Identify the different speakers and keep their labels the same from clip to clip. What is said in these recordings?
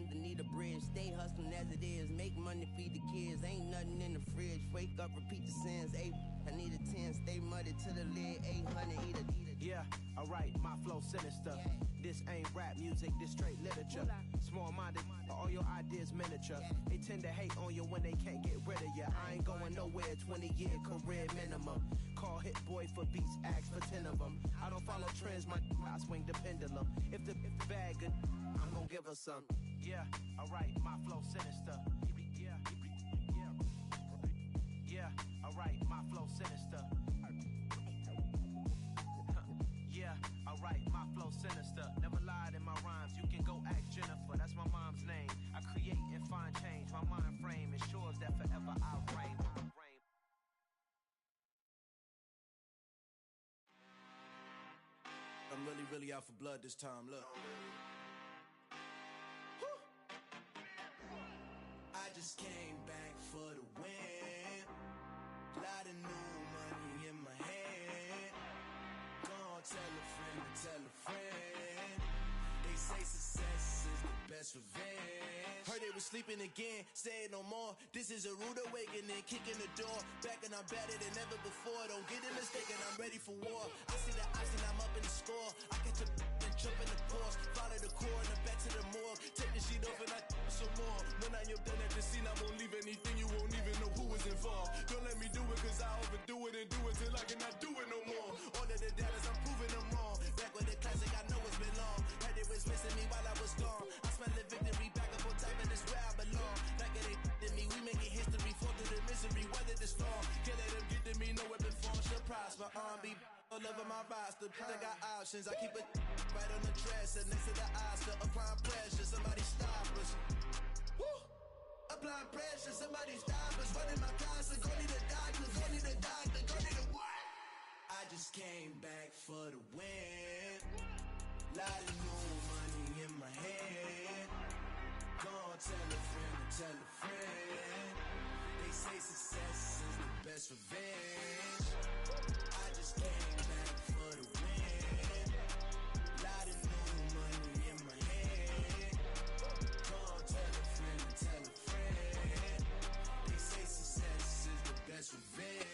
Speaker 1: underneath the bridge. Stay hustling as it is. Make money, feed the kids. Ain't nothing in the fridge. Wake up, repeat the sins. I need a 10. Stay muddy to the lid. 800, eat a.
Speaker 2: Yeah, alright, my flow sinister. This ain't rap music, this straight literature. Small-minded, all your ideas miniature. They tend to hate on you when they can't get rid of you. I ain't going nowhere, 20-year career minimum. Call Hit Boy for beats, ask for 10 of them. I don't follow trends, I swing the pendulum. If the bag good, I'm gonna give her some. Yeah, alright, my flow sinister. Yeah, alright, my flow sinister. Yeah, alright, my flow sinister. Never lied in my rhymes, you can go ask Jennifer. That's my mom's name. I create and find change. My mind frame ensures that forever I'll reign.
Speaker 3: I'm really out for blood this time, look. I just came back for the win. Lot of new money in my hand. Gonna tell a friend. They say success is the best revenge. Heard they was sleeping again, say it no more. This is a rude awakening, kicking the door. Back and I'm better than ever before. Don't get it mistaken, I'm ready for war. I see the ice and I'm up in the score. I catch a and jump in the course. Follow the core and I'm back to the morgue. Take the sheet off and I some more. When I am done at the scene, I won't leave anything. You won't even know who was involved. Don't let me do it cause I overdo it and do it till I cannot do it no more. All of the doubters, I'm proving them wrong. Back with the classic, I know it's been long. Heard it was missing me while I was gone. I smell the victory back up on top and it's where I belong. Like it ain't to me, we making history. Fall through the misery, weather the storm. Can't let them get to me, no weapon form shall prosper. R&B all over my roster. I got options, I keep it right on the dresser. Next to the Oscar, applying pressure. Somebody stop us. Woo! Applying pressure, somebody stop us. Running my closet, go need a doctor, go need a doctor, go need a what? I just came back for the win. Lot of new money in my hand. Gonna tell a friend. They say success is the best revenge. I just came back for the win. Lot of new money in my hand. Gonna tell a friend. They say success is the best revenge.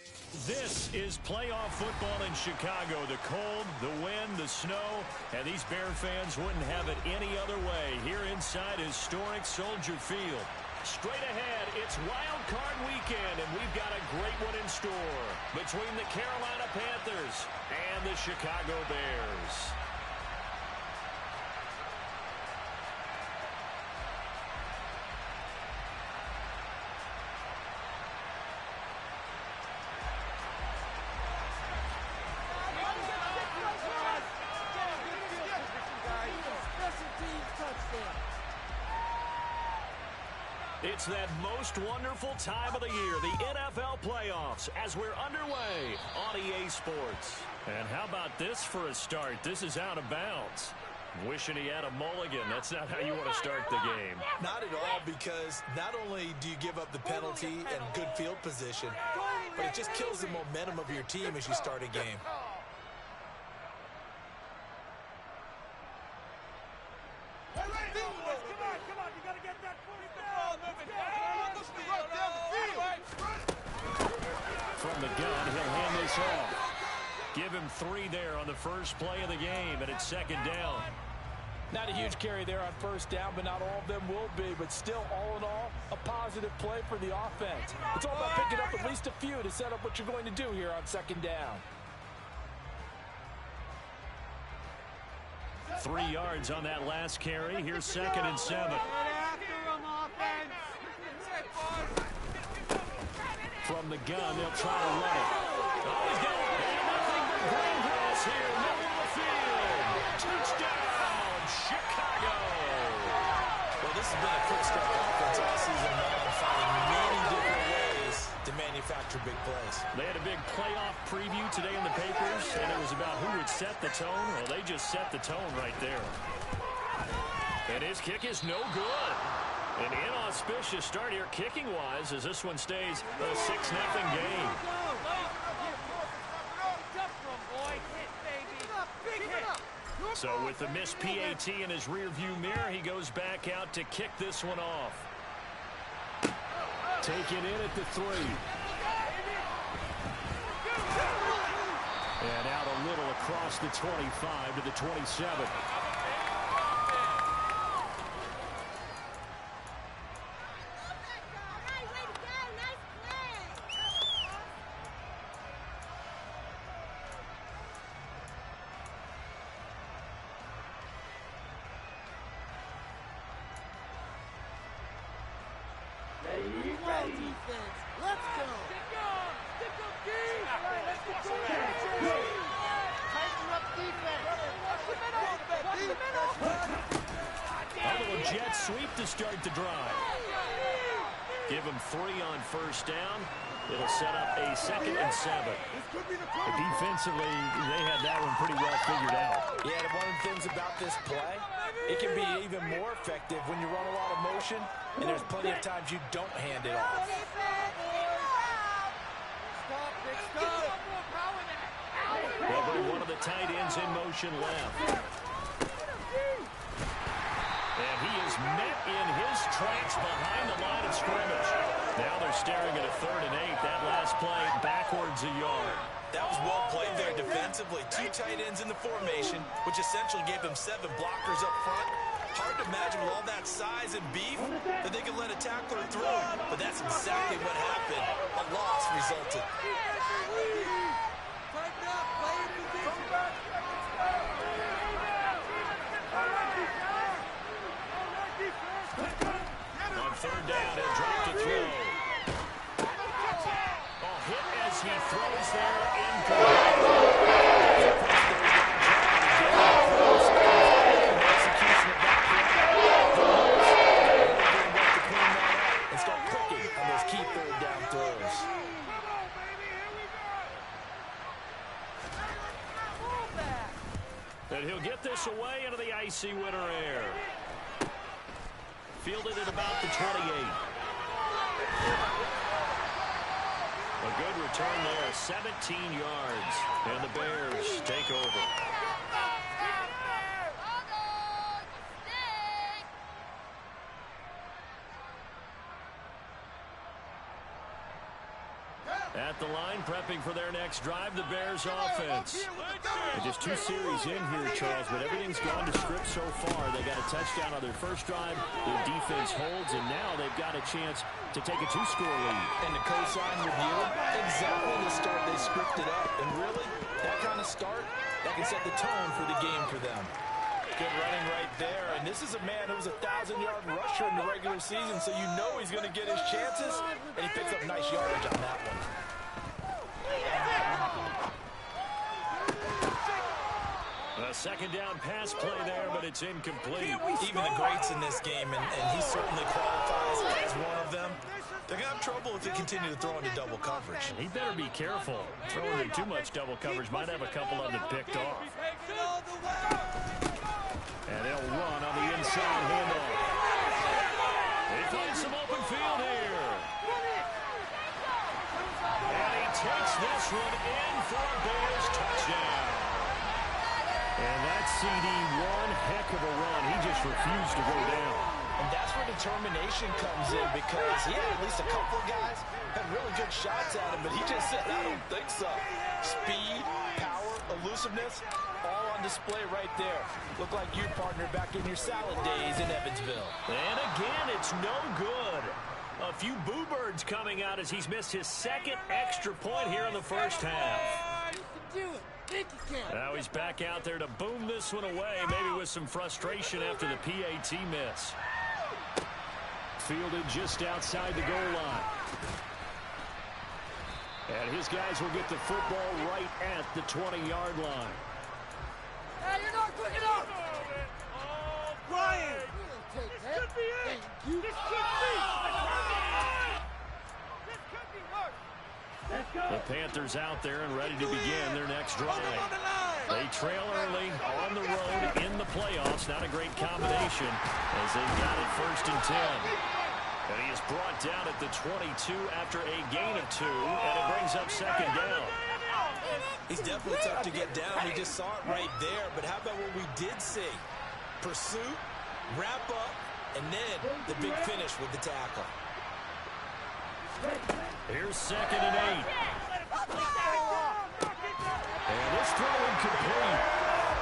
Speaker 4: This is playoff football in Chicago. The cold, the wind, the snow, and these Bear fans wouldn't have it any other way here inside historic Soldier Field. Straight ahead, it's Wildcard weekend, and we've got a great one in store between the Carolina Panthers and the Chicago Bears. It's that most wonderful time of the year, the NFL playoffs, as we're underway on EA Sports. And how about this for a start? This is out of bounds. Wishing he had a mulligan. That's not how you want to start the game.
Speaker 5: Not at all, because not only do you give up the penalty and good field position, but it just kills the momentum of your team as you start a game.
Speaker 4: From the gun, he'll hand this off. Give him 3 there on the first play of the game, and it's second down.
Speaker 6: Not a huge carry there on first down, but not all of them will be. But still, all in all, a positive play for the offense. It's all about picking up at least a few to set up what you're going to do here on second down.
Speaker 4: 3 yards on that last carry. Here's 2nd and 7. From the gun, they'll try to run it. Oh, he's got nothing but green grass here. Middle of the field. Touchdown, Chicago.
Speaker 5: Well, this has been a quick start offense all season long, finding many different ways to manufacture big plays.
Speaker 4: They had a big playoff preview today in the papers, and it was about who would set the tone. Well, they just set the tone right there. And his kick is no good. An inauspicious start here kicking-wise as this one stays a 6-0 game. So with the missed PAT in his rearview mirror, he goes back out to kick this one off. Taken in at the 3. And out a little across the 25 to the 27. Jet sweep to start the drive. Give him 3 on first down. It'll set up a 2nd and 7. But defensively, they had that one pretty well figured out.
Speaker 6: Yeah, and one of the things about this play, it can be even more effective when you run a lot of motion, and there's plenty of times you don't hand it off.
Speaker 4: They'll bring one of the tight ends in motion left. And he is met in his tracks behind the line of scrimmage. Now they're staring at a 3rd and 8. That last play backwards a yard.
Speaker 5: That was well played there defensively. 2 tight ends in the formation, which essentially gave them 7 blockers up front. Hard to imagine with all that size and beef that they could let a tackler through. But that's exactly what happened. A loss resulted.
Speaker 4: On 3rd down, he'll drop to throw. Hit as he throws there.
Speaker 6: And start clicking on those key 3rd down throws.
Speaker 4: And he'll get this away into the icy winter air. Fielded at about the 28. A good return there, 17 yards. And the Bears take over. At the line, prepping for their next drive, the Bears offense. And just 2 series in here, Charles, but everything's gone to script so far. They got a touchdown on their first drive. Their defense holds, and now they've got a chance to take a 2-score lead.
Speaker 6: And the cosign review, exactly the start they scripted up. And really, that kind of start, that can set the tone for the game for them. Good running right there. And this is a man who was a 1,000-yard rusher in the regular season, so you know he's going to get his chances. And he picks up nice yardage on that one.
Speaker 4: A 2nd down pass play there, but it's incomplete.
Speaker 5: Even the greats in this game, and he certainly qualifies as one of them, they're going to have trouble if they continue to throw into double coverage.
Speaker 4: He better be careful. Throwing in too much double coverage might have a couple of them picked off. And they'll run on the inside handoff. They find some open field here. And he takes this one in for a Bears touchdown. And that CD, one heck of a run. He just refused to go down.
Speaker 6: And that's where determination comes in, because he had at least a couple of guys had really good shots at him, but he just said, I don't think so. Speed, power, elusiveness, all on display right there. Look like you, partner, back in your salad days in Evansville.
Speaker 4: And again, it's no good. A few boo birds coming out as he's missed his 2nd extra point here in the first half. Now he's back out there to boom this one away, maybe with some frustration after the PAT miss. Fielded just outside the goal line. And his guys will get the football right at the 20-yard line.
Speaker 7: Hey, you're not quick enough!
Speaker 3: Oh, Brian!
Speaker 7: This could be it! This could be! This could be worse!
Speaker 4: The Panthers out there and ready to begin their next drive. They trail early on the road in the playoffs. Not a great combination as they got it 1st and 10. And he is brought down at the 22 after a gain of 2, and it brings up 2nd down.
Speaker 5: He's definitely tough to get down. We just saw it right there. But how about what we did see? Pursuit, wrap up, and then the big finish with the tackle.
Speaker 4: Here's 2nd and 8. And this throw incomplete.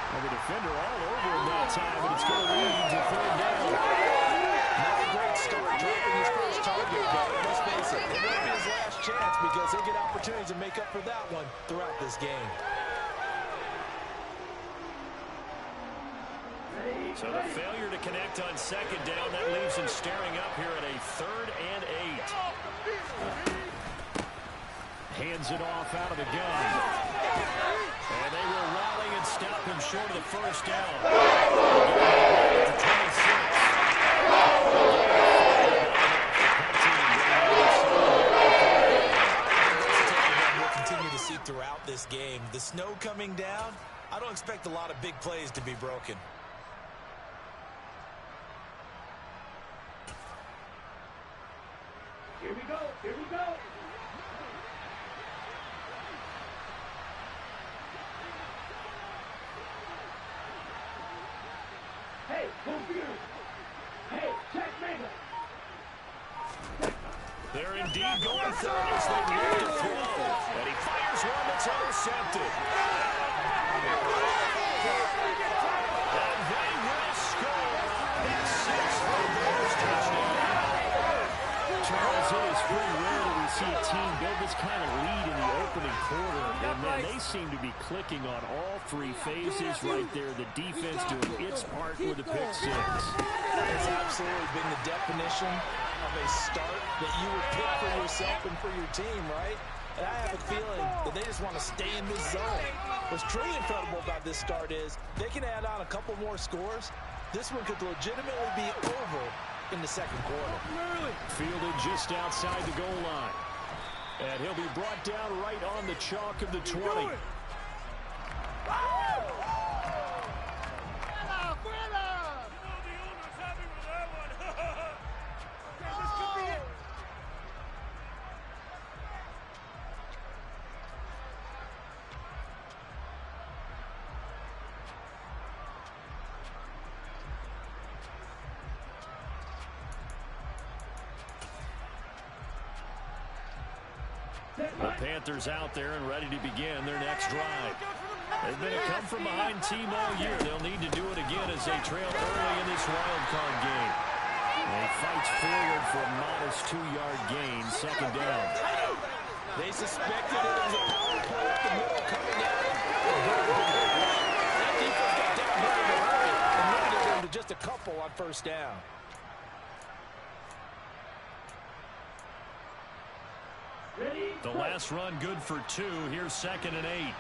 Speaker 4: And the defender all over him that time, but it's going to lead to 3rd down.
Speaker 6: Not a great start dropping his first target, but let's face it, it won't be his last chance because he'll get opportunities to make up for that one throughout this game.
Speaker 4: So the failure to connect on 2nd down, that leaves him staring up here at a 3rd and 8. Hands it off out of the gun. And they will rally and stop him short of the 1st down. To 26.
Speaker 5: We'll continue to see throughout this game. The snow coming down, I don't expect a lot of big plays to be broken.
Speaker 7: Here we go. Here we go. Hey, computer. Hey, checkmate.
Speaker 4: They're indeed going for it as they need to throw. And he fires one that's intercepted. And they will score. That's 6 for the Bears touchdown. Charles, it is pretty rare that we see a team build this kind of lead in the opening quarter. And then they seem to be clicking on all 3 phases right there. The defense doing its part with the pick 6.
Speaker 6: It's absolutely been the definition of a start that you would pick for yourself and for your team, right? And I have a feeling that they just want to stay in this zone. What's truly incredible about this start is they can add on a couple more scores. This one could legitimately be over in the 2nd quarter.
Speaker 4: Fielded just outside the goal line. And he'll be brought down right on the chalk of the 20. The Panthers out there and ready to begin their next drive. They've been a come-from-behind team all year. They'll need to do it again as they trail early in this wildcard game. And he fights forward for a modest 2-yard gain, 2nd down.
Speaker 6: They suspected it was a power play up the middle coming out. That defense got down here in a hurry and limited them to just a couple on 1st down.
Speaker 4: The last run good for 2. Here's 2nd and 8.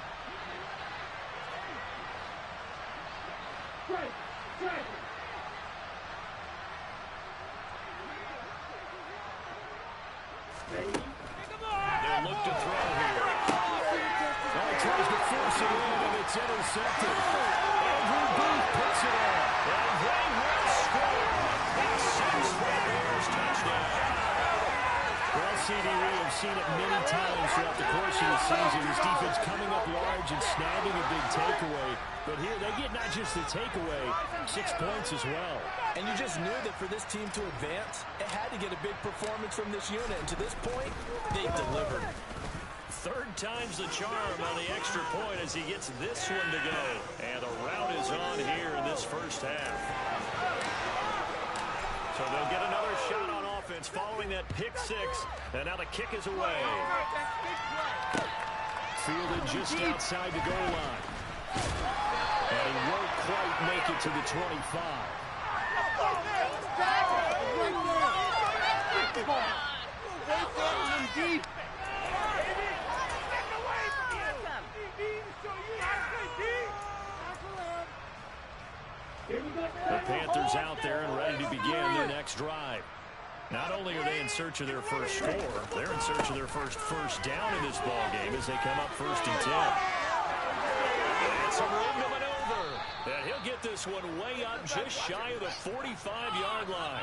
Speaker 4: They'll look to throw here. Oh, he tries to force it in, and it's intercepted. Andrew Booth puts it on. And they will score. That's 6 for the Bears touchdown. Well, CD, we have seen it many times throughout the course of the season. This defense coming up large and snagging a big takeaway. But here they get not just the takeaway, 6 points as well.
Speaker 6: And you just knew that for this team to advance, it had to get a big performance from this unit. And to this point, they've delivered.
Speaker 4: 3rd time's the charm on the extra point as he gets this one to go. And the route is on here in this 1st half. So they'll get another shot on offense following that pick 6. And now the kick is away. Fielded just outside the goal line. And he won't quite make it to the 25. The Panthers out there and ready to begin their next drive. Not only are they in search of their first score, they're in search of their first down in this ball game as they come up 1st and 10. And some room to maneuver. And he'll get this one way up just shy of the 45-yard line.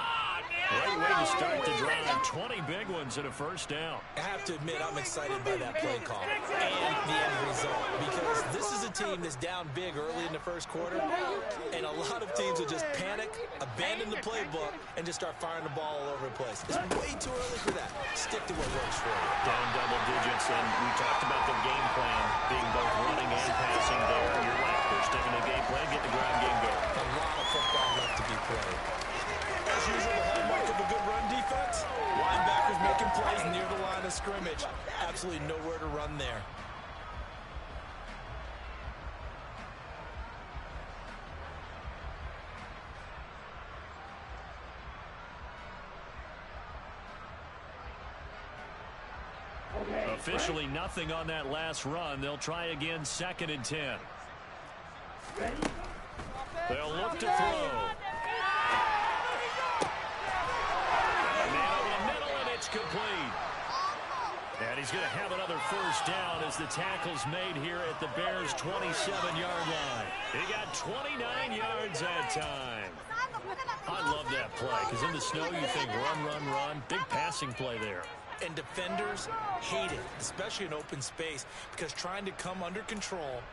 Speaker 4: Great way to start the drive. 20 big ones and a first down.
Speaker 6: I have to admit, I'm excited by that play call and the end result, because this is a team that's down big early in the first quarter, and a lot of teams will just panic, abandon the playbook, and just start firing the ball all over the place. It's way too early for that. Stick to what works for you.
Speaker 4: Down double digits, and we talked about the game plan being both running and passing there. You're right. They're sticking to the game plan, get the ground game going.
Speaker 6: A lot of football left to be played. As usual, the hallmark of a good run defense, linebackers making plays near the line of scrimmage. Absolutely nowhere to run there.
Speaker 4: Officially nothing on that last run. They'll try again, 2nd and 10. They'll look to throw. Man over the middle, and it's complete. And he's going to have another first down as the tackle's made here at the Bears' 27-yard line. He got 29 yards that time. I love that play, because in the snow you think run, run, run. Big passing play there.
Speaker 6: And defenders hate it, especially in open space, because trying to come under control,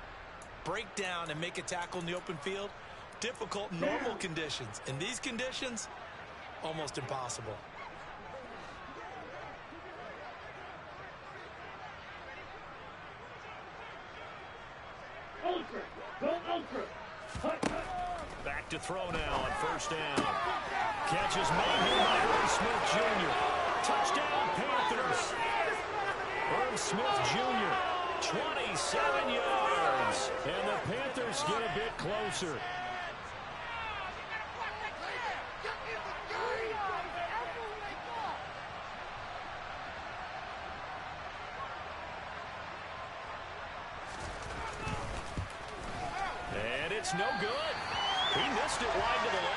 Speaker 6: break down, and make a tackle in the open field, difficult in normal conditions. In these conditions, almost impossible.
Speaker 4: Back to throw now on first down. Catch is made here by Irv Smith Jr. Touchdown, Panthers. Irv Smith Jr., 27 yards. And the Panthers get a bit closer. And it's no good. He missed it wide to the left.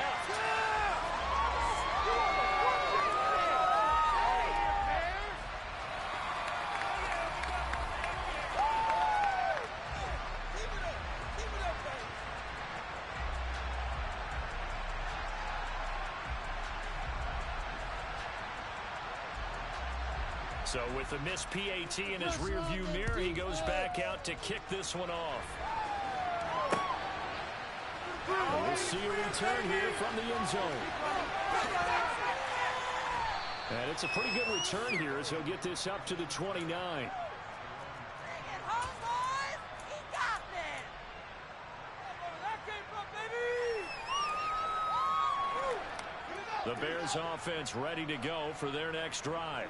Speaker 4: So with the missed PAT in his rearview mirror, he goes back out to kick this one off. We'll see a return here from the end zone. And it's a pretty good return here as he'll get this up to the 29. The Bears offense ready to go for their next drive.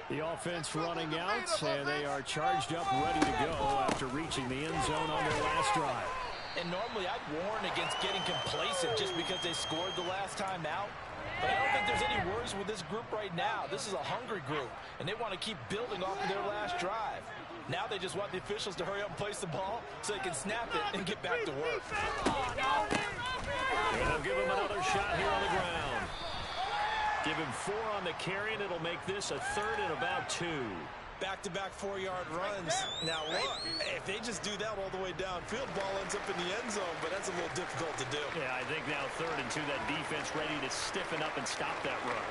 Speaker 4: The offense running out, and they are charged up, ready to go after reaching the end zone on their last drive.
Speaker 6: And normally I'd warn against getting complacent just because they scored the last time out. But I don't think there's any worries with this group right now. This is a hungry group, and they want to keep building off of their last drive. Now they just want the officials to hurry up and place the ball so they can snap it and get back to work.
Speaker 4: And they'll give him another shot here on the ground. Give him 4 on the carry, and it'll make this a 3rd and about 2.
Speaker 6: Back-to-back 4-yard runs. Now look, if they just do that all the way downfield, ball ends up in the end zone, but that's a little difficult to do.
Speaker 4: Yeah, I think now 3rd and 2, that defense ready to stiffen up and stop that run.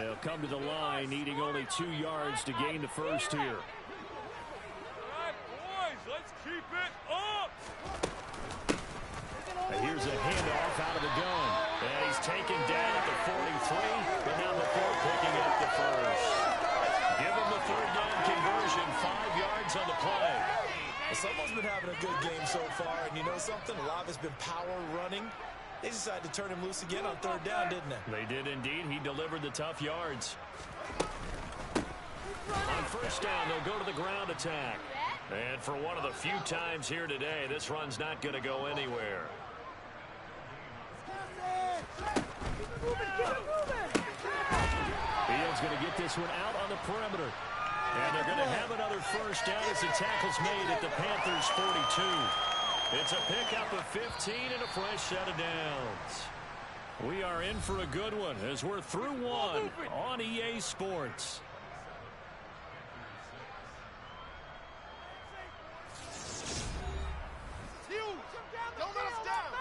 Speaker 4: They'll come to the line, needing only 2 yards to gain the first here.
Speaker 8: All right, boys, let's keep it up.
Speaker 4: And here's a handoff out of the gun. And he's taken down at the 43, but now before picking up the first. Give him the 3rd down conversion, 5 yards on the play.
Speaker 6: Someone's been having a good game so far, and you know something? A lot of it's been power running. They decided to turn him loose again on 3rd down, didn't they?
Speaker 4: They did indeed. He delivered the tough yards. On first down, they'll go to the ground attack. And for one of the few times here today, this run's not going to go anywhere. Fields going to get this one out on the perimeter. And they're going to have another first down as the tackle's made at the Panthers' 42. It's a pickup of 15 and a fresh set of downs. We are in for a good one as we're through one on EA Sports.
Speaker 8: Don't let us down.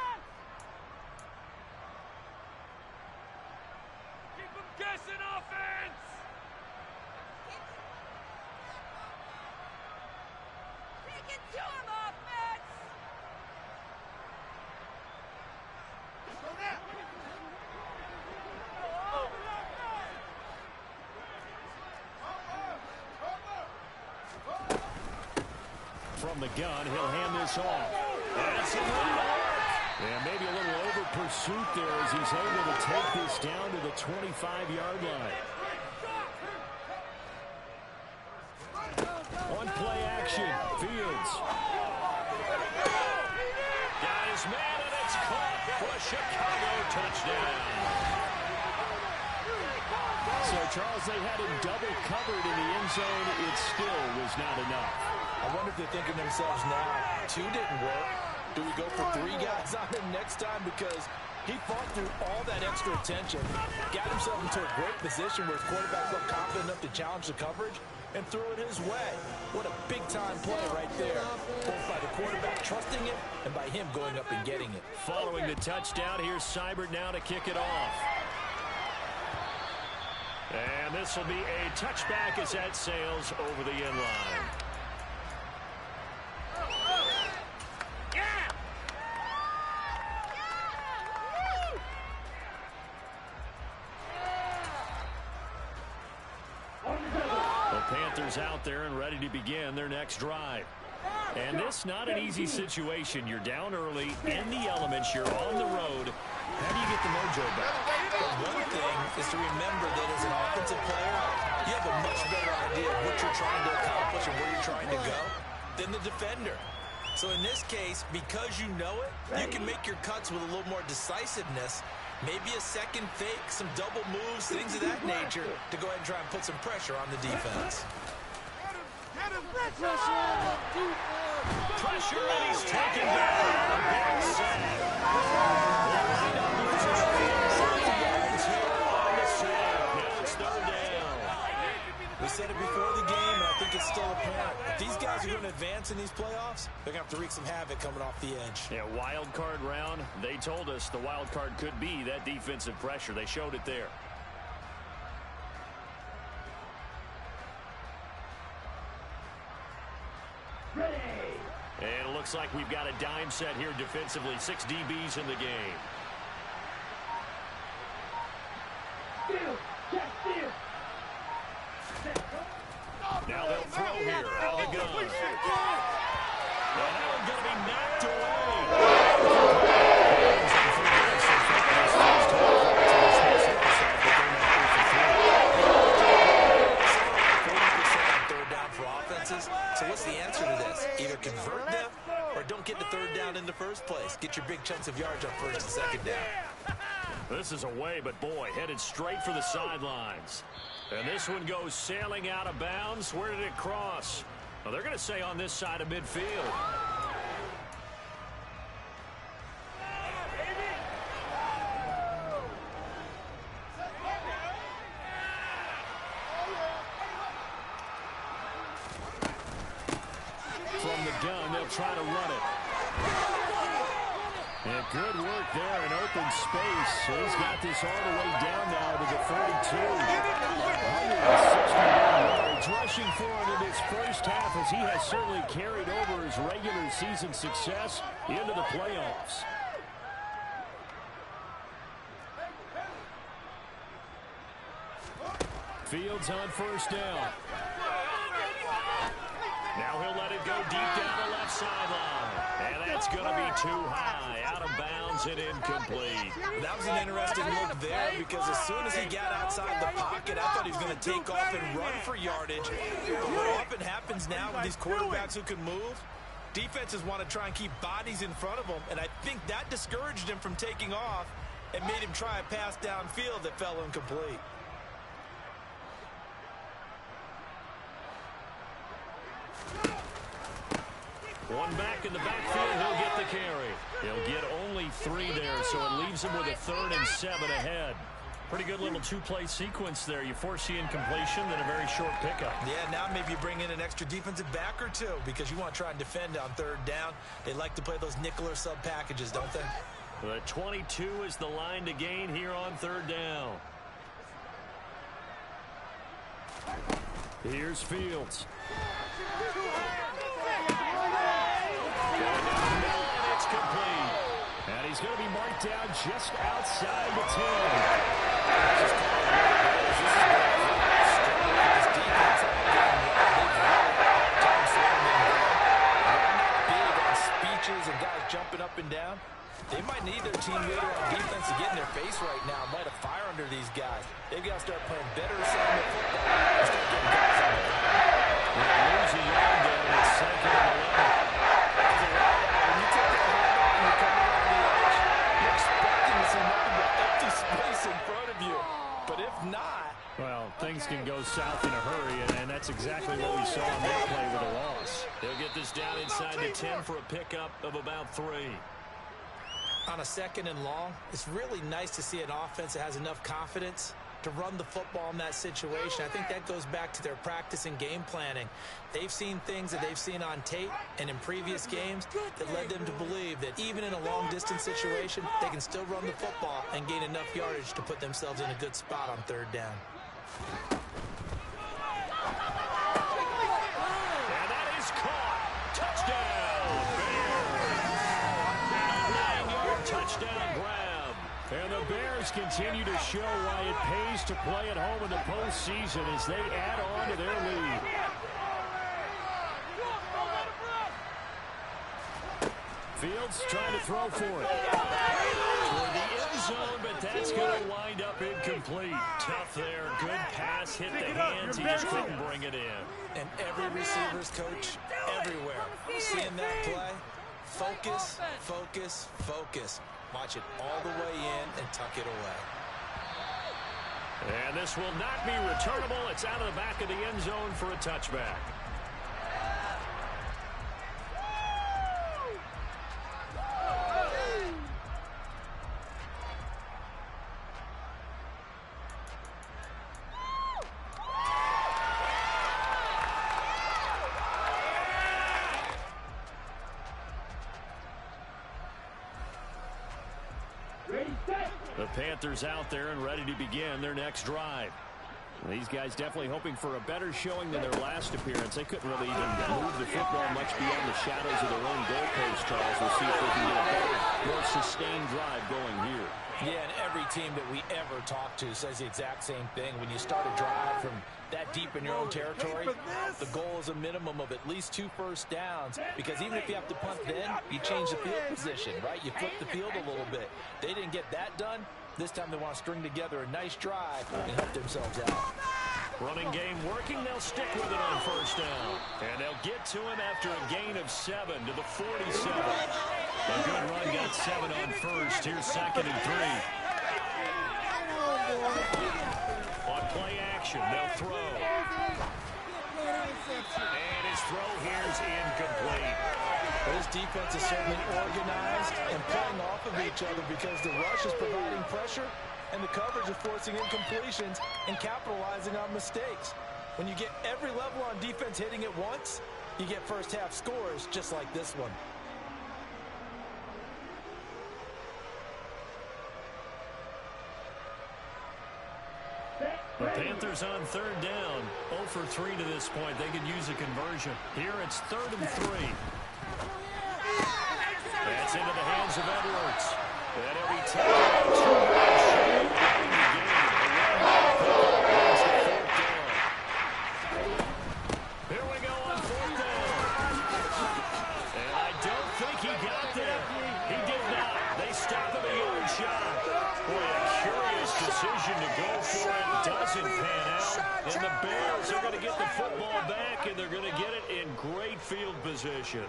Speaker 4: the gun. He'll hand this off. That's a little and maybe a little over pursuit there as he's able to take this down to the 25-yard line. On play action, Fields. Got his man, and it's caught for a Chicago touchdown. So, Charles, they had him double covered in the end zone. It still was not enough.
Speaker 6: I wonder if they're thinking to themselves now, 2 didn't work. Do we go for 3 guys on him next time? Because he fought through all that extra attention, got himself into a great position where his quarterback felt confident enough to challenge the coverage and threw it his way. What a big-time play right there, both by the quarterback trusting it and by him going up and getting it.
Speaker 4: Following the touchdown, here's Seibert now to kick it off. And this will be a touchback as that sails over the end line. Panthers out there and ready to begin their next drive. And this not an easy situation. You're down early, in the elements, you're on the road. How do you get the mojo back?
Speaker 6: Well, one thing is to remember that as an offensive player, you have a much better idea of what you're trying to accomplish and where you're trying to go than the defender. So in this case, because you know it, you can make your cuts with a little more decisiveness. Maybe a second fake, some double moves, things of that nature to go ahead and try and put some pressure on the defense.
Speaker 4: Pressure, and he's taken down. Big sack. On the sack. Now it's 3rd down.
Speaker 6: We said it before the game, and I think it's still apparent. If these guys are going to advance in these playoffs, they're going to have to wreak some havoc coming off the edge.
Speaker 4: Yeah, wild card round. They told us the wild card could be that defensive pressure. They showed it there.
Speaker 7: Ready.
Speaker 4: And it looks like we've got a dime set here defensively. 6 DBs in the game.
Speaker 7: Field. Check field.
Speaker 4: Now they'll throw here out of the gun. And that one's going to be knocked away.
Speaker 6: Third down for offenses. So what's the answer to this? Either convert them or don't get the 3rd down in the first place. Get your big chunks of yards on 1st and 2nd down.
Speaker 4: This is away, but boy, headed straight for the sidelines. And this one goes sailing out of bounds. Where did it cross? Well, they're going to say on this side of midfield. From the gun, they'll try to run it. And good work there in open space. So he's got this all the way down now to the 32. 161 yards rushing for him in this first half as he has certainly carried over his regular season success into the playoffs. Fields on 1st down. Now he'll let it go deep down the left sideline. And that's going to be too high. Out of bounds and incomplete.
Speaker 6: That was an interesting look there because as soon as he got outside the pocket, I thought he was going to take off and run for yardage. But what often happens now with these quarterbacks who can move, defenses want to try and keep bodies in front of them. And I think that discouraged him from taking off and made him try a pass downfield that fell incomplete.
Speaker 4: One back in the backfield, he'll get the carry. He'll get only 3 there, so it leaves him with a 3rd and 7 ahead. Pretty good little 2-play sequence there. You force the incompletion, then a very short pickup.
Speaker 6: Yeah, now maybe you bring in an extra defensive back or 2 because you want to try and defend on 3rd down. They like to play those nickel or sub packages, don't they?
Speaker 4: The 22 is the line to gain here on 3rd down. Here's Fields. It's complete. And he's going to be marked down just outside the 10.
Speaker 6: rushes and guys jumping up and down. They might need their team leader on defense to get in their face right now and light a fire under these guys. They've got to start playing better assignment football and start getting guys on the ground.
Speaker 4: They're losing yard there. It's 2nd and 11.
Speaker 6: When you take that hand off and you come around the edge, you're expecting to see nothing but empty space in front of you. But if not,
Speaker 4: well, things can go south in a hurry, and that's exactly what we saw on that play with a loss. They'll get this down inside the 10 for a pickup of about 3.
Speaker 6: on a 2nd and long, it's really nice to see an offense that has enough confidence to run the football in that situation. I think that goes back to their practice and game planning. They've seen things that they've seen on tape and in previous games that led them to believe that even in a long-distance situation, they can still run the football and gain enough yardage to put themselves in a good spot on 3rd down.
Speaker 4: And that is caught. Touchdown, Bears. 9-yard touchdown grab. And the Bears continue to show why it pays to play at home in the postseason as they add on to their lead. Fields trying to throw for it. Toward the end zone, but that's going to wind up incomplete. Tough there. Good pass. Hit the hands. He just couldn't bring it in.
Speaker 6: And every receiver's coach everywhere seeing that play. Focus, focus, focus. Watch it all the way in and tuck it away.
Speaker 4: And this will not be returnable. It's out of the back of the end zone for a touchback. The Panthers out there and ready to begin their next drive. These guys definitely hoping for a better showing than their last appearance. They couldn't really even move the football much beyond the shadows of their own goalpost, Charles. We'll see if they can get a better, more sustained drive going here.
Speaker 6: Yeah, and every team that we ever talk to says the exact same thing. When you start a drive from that deep in your own territory, the goal is a minimum of at least 2 first downs, because even if you have to punt then, you change the field position, right? You flip the field a little bit. They didn't get that done. This time they want to string together a nice drive and help themselves out.
Speaker 4: Running game working. They'll stick with it on first down. And they'll get to him after a gain of 7 to the 47. A good run got 7 on first. Here's 2nd and 3. On play action, they'll throw. And his throw here is incomplete.
Speaker 6: This defense is certainly organized and playing off of each other because the rush is providing pressure and the coverage is forcing incompletions and capitalizing on mistakes. When you get every level on defense hitting at once, you get first half scores just like this one.
Speaker 4: The Panthers on 3rd down. 0 for 3 to this point. They could use a conversion. Here it's 3rd and 3. That's into the hands of Edwards. And he'll be taken out 2 yards short of winning the game. Here we go on 4th down. And I don't think he got there. He did not. They stop at a yard shot. Boy, a curious decision to go for it. Doesn't pan out. And the Bears are going to get the football back, and they're going to get it in great field position.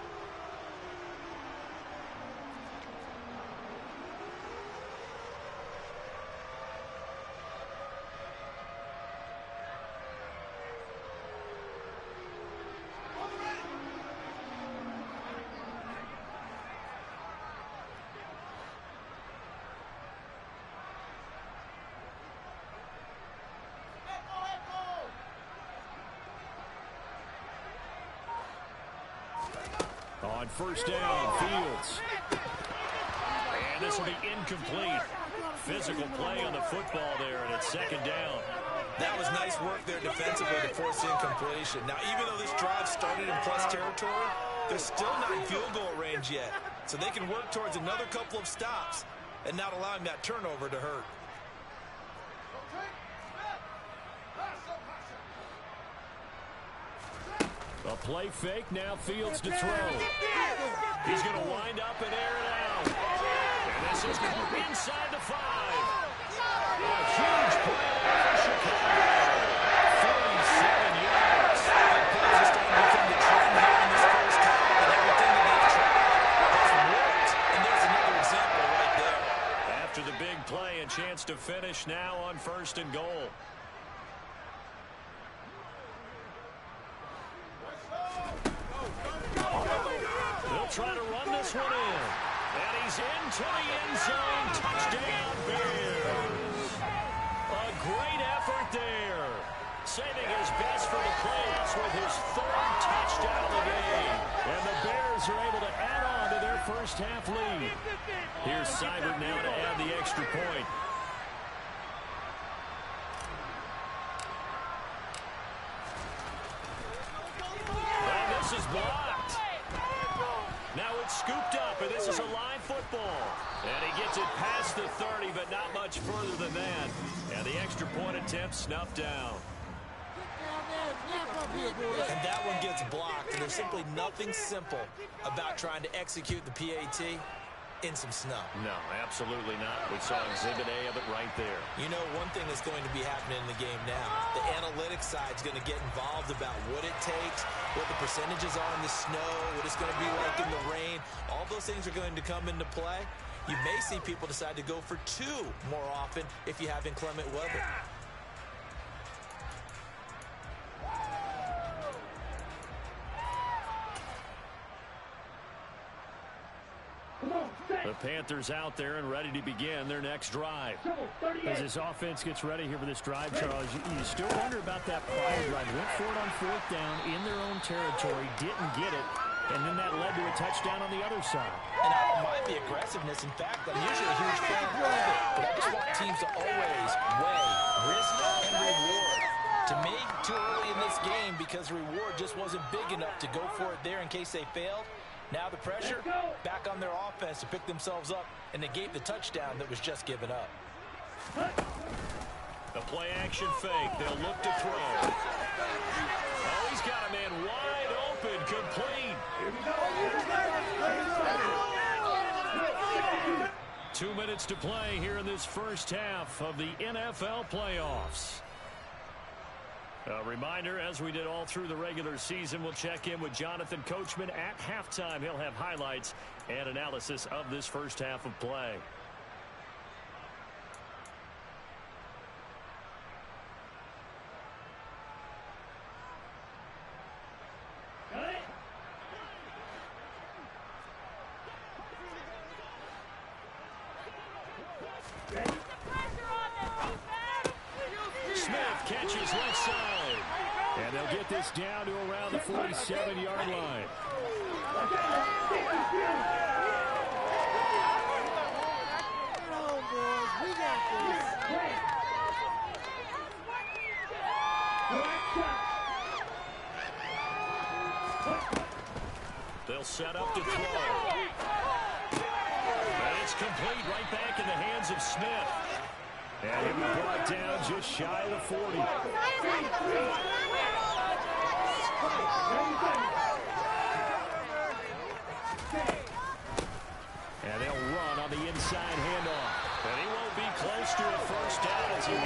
Speaker 4: On first down, Fields. And this will be incomplete. Physical play on the football there, and it's 2nd down.
Speaker 6: That was nice work there defensively to force the incompletion. Now, even though this drive started in plus territory, they're still not in field goal range yet. So they can work towards another couple of stops and not allowing that turnover to hurt.
Speaker 4: A play fake, now Fields to throw. He's going to wind up and air it out. And this is inside the 5. A huge play for Chicago. 47 yards.
Speaker 6: That plays is starting to become the trend here in this first half, and everything that they've tried has worked. And there's another example right there.
Speaker 4: After the big play, a chance to finish now on 1st and goal. They'll try to run this one in. And he's into the end zone. Touchdown, Bears. A great effort there. Saving his best for the playoffs with his 3rd touchdown of the game. And the Bears are able to add on to their first half lead. Here's Seibert now to add the extra point. And this is blocked. Now it's scooped up, and this is a live football. And he gets it past the 30, but not much further than that. And the extra point attempt snuffed down.
Speaker 6: And that one gets blocked. And there's simply nothing simple about trying to execute the PAT in some snow.
Speaker 4: No, absolutely not. We saw Exhibit A of it right there.
Speaker 6: You know, one thing that's going to be happening in the game now, the analytics side is going to get involved about what it takes, what the percentages are in the snow, what it's going to be like in the rain. All those things are going to come into play. You may see people decide to go for 2 more often if you have inclement weather.
Speaker 4: The Panthers out there and ready to begin their next drive. As this offense gets ready here for this drive, Charles, you still wonder about that prior drive. Went for it on 4th down in their own territory, didn't get it, and then that led to a touchdown on the other side.
Speaker 6: And I don't mind the aggressiveness. In fact, I'm usually a huge fan of it, but I just want teams to always weigh risk and reward. To me, too early in this game because reward just wasn't big enough to go for it there in case they failed. Now the pressure back on their offense to pick themselves up and negate the touchdown that was just given up.
Speaker 4: The play action fake. They'll look to throw. Oh, he's got a man wide open, complete. 2 minutes to play here in this first half of the NFL playoffs. A reminder, as we did all through the regular season, we'll check in with Jonathan Coachman at halftime. He'll have highlights and analysis of this first half of play. Smith catches left side. And they'll get this down to around the 47-yard line. They'll set up to throw. And it's complete right back in the hands of Smith. And he'll be brought down just shy of the 40. And they'll run on the inside handoff. And he won't be close to a first down as he runs.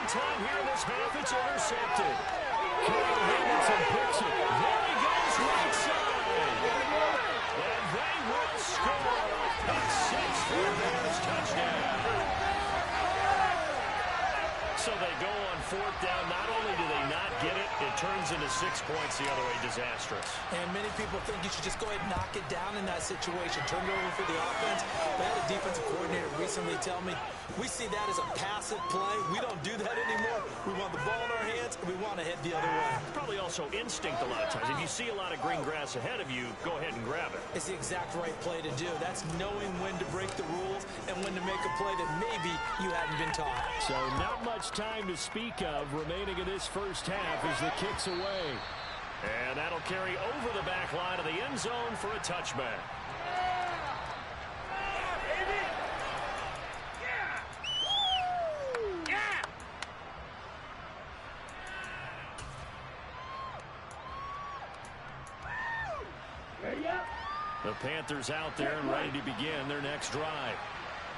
Speaker 4: Time here in this half, it's intercepted. Carl Hamilton picks it. There he goes, right side. And they will score. Pick 6 for the Bears, touchdown. So they go on 4th down. Not only do they not get it, it turns into 6 points the other way. Disastrous.
Speaker 6: And many people think you should just go ahead and knock it down in that situation. Turn it over for the offense. But I had a defensive coordinator recently tell me, we see that as a passive play. We don't do that anymore. We want the ball in our hands, and we want to head the other way.
Speaker 4: Probably also instinct a lot of times. If you see a lot of green grass ahead of you, go ahead and grab it.
Speaker 6: It's the exact right play to do. That's knowing when to break the rules and when to make a play that maybe you hadn't been taught.
Speaker 4: So not much time to speak of remaining in this first half as the kick's away. And that'll carry over the back line of the end zone for a touchback. The Panthers out there and ready to begin their next drive.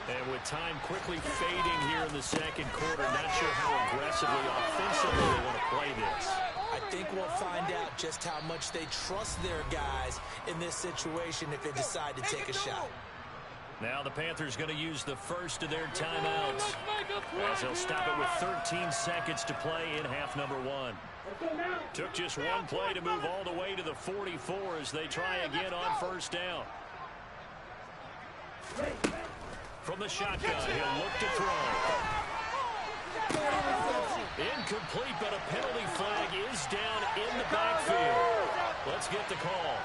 Speaker 4: And with time quickly fading here in the second quarter, not sure how aggressively, offensively they want to play this.
Speaker 6: I think we'll find out just how much they trust their guys in this situation if they decide to take a shot.
Speaker 4: Now the Panthers going to use the first of their timeouts as they'll stop it with 13 seconds to play in half number one. Took just one play to move all the way to the 44 as they try again on first down. From the shotgun, he'll look to throw. Incomplete, but a penalty flag is down in the backfield. Let's get the call.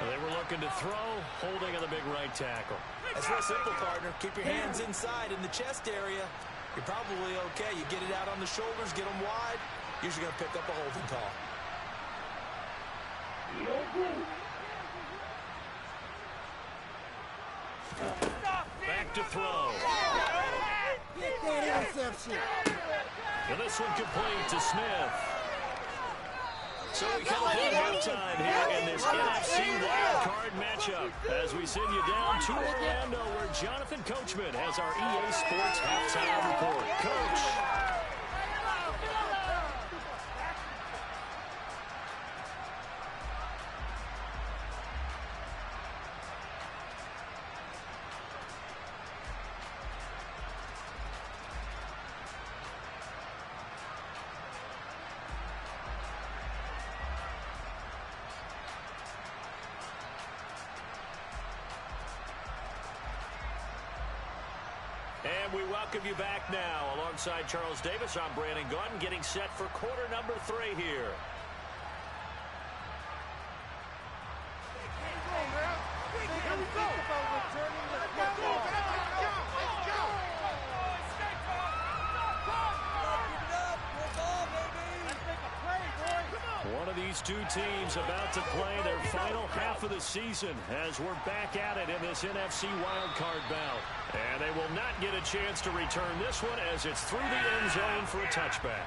Speaker 4: They were looking to throw, holding on the big right tackle.
Speaker 6: That's real simple, partner. Keep your hands inside in the chest area. You're probably okay. You get it out on the shoulders, get them wide. Usually going to pick up a holding call.
Speaker 4: Back to throw. And this one complete to Smith. So we come up on halftime here in this NFC Wildcard matchup as we send you down to Orlando where Jonathan Coachman has our EA Sports halftime report. Coach. And we welcome you back now. Alongside Charles Davis, I'm Brandon Gaudin, getting set for quarter number 3 here. One of these two teams about to play their final half of the season as we're back at it in this NFC wildcard bout. And they will not get a chance to return this one as it's through the end zone for a touchback.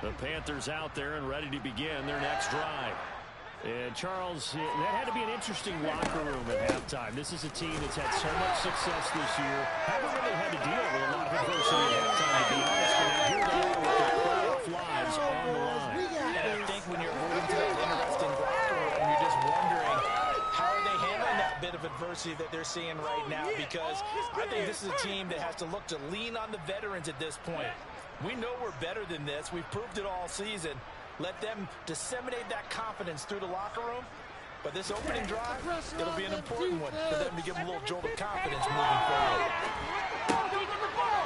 Speaker 4: The Panthers out there and ready to begin their next drive. And Charles, that had to be an interesting locker room at halftime. This is a team that's had so much success this year. Haven't really had to deal with a lot of adversity at halftime, to be honest. But here they are with their playoff lives on the line.
Speaker 6: And I think when you're moving to that interesting locker room, you're just wondering how are they handling that bit of adversity that they're seeing right now, because I think this is a team that has to look to lean on the veterans at this point. We know we're better than this. We've proved it all season. Let them disseminate that confidence through the locker room. But this opening drive, it'll be an important one for them to give them a little jolt of confidence moving forward.